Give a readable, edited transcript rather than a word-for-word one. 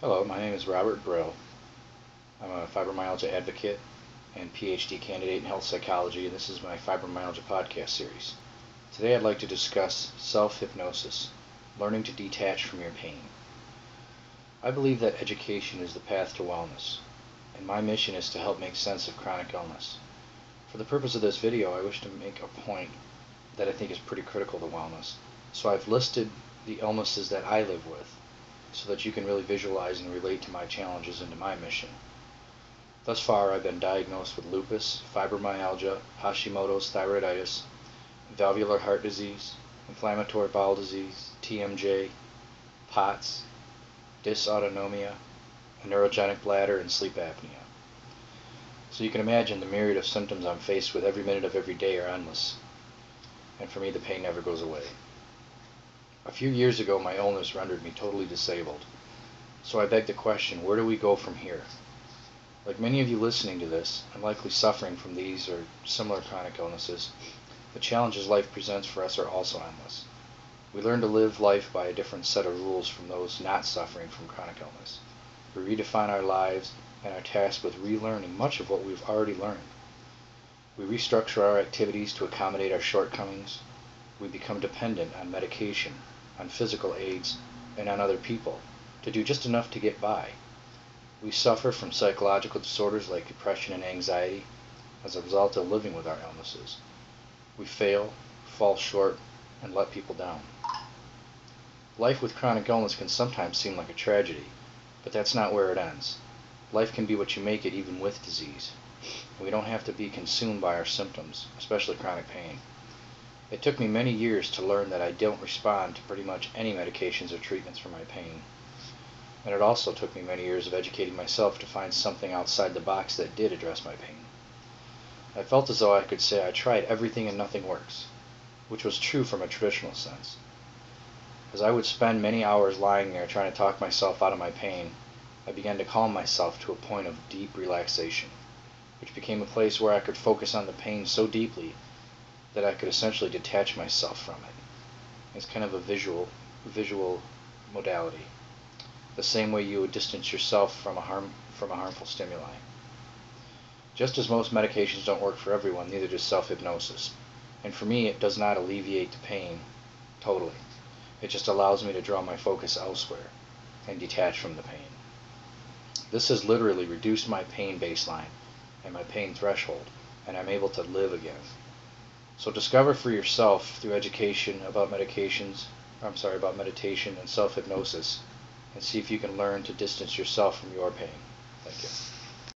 Hello, my name is Robert Brill. I'm a fibromyalgia advocate and PhD candidate in health psychology, and this is my fibromyalgia podcast series. Today I'd like to discuss self-hypnosis, learning to detach from your pain. I believe that education is the path to wellness, and my mission is to help make sense of chronic illness. For the purpose of this video, I wish to make a point that I think is pretty critical to wellness. So I've listed the illnesses that I live with, so that you can really visualize and relate to my challenges and to my mission. Thus far, I've been diagnosed with lupus, fibromyalgia, Hashimoto's thyroiditis, valvular heart disease, inflammatory bowel disease, TMJ, POTS, dysautonomia, a neurogenic bladder, and sleep apnea. So you can imagine the myriad of symptoms I'm faced with every minute of every day are endless, and for me the pain never goes away. A few years ago, my illness rendered me totally disabled. So I beg the question, where do we go from here? Like many of you listening to this, and likely suffering from these or similar chronic illnesses, the challenges life presents for us are also endless. We learn to live life by a different set of rules from those not suffering from chronic illness. We redefine our lives and are tasked with relearning much of what we've already learned. We restructure our activities to accommodate our shortcomings. We become dependent on medication, on physical aids, and on other people to do just enough to get by. We suffer from psychological disorders like depression and anxiety as a result of living with our illnesses. We fail, fall short, and let people down. Life with chronic illness can sometimes seem like a tragedy, but that's not where it ends. Life can be what you make it even with disease. We don't have to be consumed by our symptoms, especially chronic pain. It took me many years to learn that I don't respond to pretty much any medications or treatments for my pain. And it also took me many years of educating myself to find something outside the box that did address my pain. I felt as though I could say I tried everything and nothing works, which was true from a traditional sense. As I would spend many hours lying there trying to talk myself out of my pain, I began to calm myself to a point of deep relaxation, which became a place where I could focus on the pain so deeply that I could essentially detach myself from it. It's kind of a visual modality, the same way you would distance yourself from a harmful stimuli. Just as most medications don't work for everyone, neither does self-hypnosis. And for me, it does not alleviate the pain totally. It just allows me to draw my focus elsewhere and detach from the pain. This has literally reduced my pain baseline and my pain threshold, and I'm able to live again. So discover for yourself through education about meditation and self-hypnosis, and see if you can learn to distance yourself from your pain. Thank you.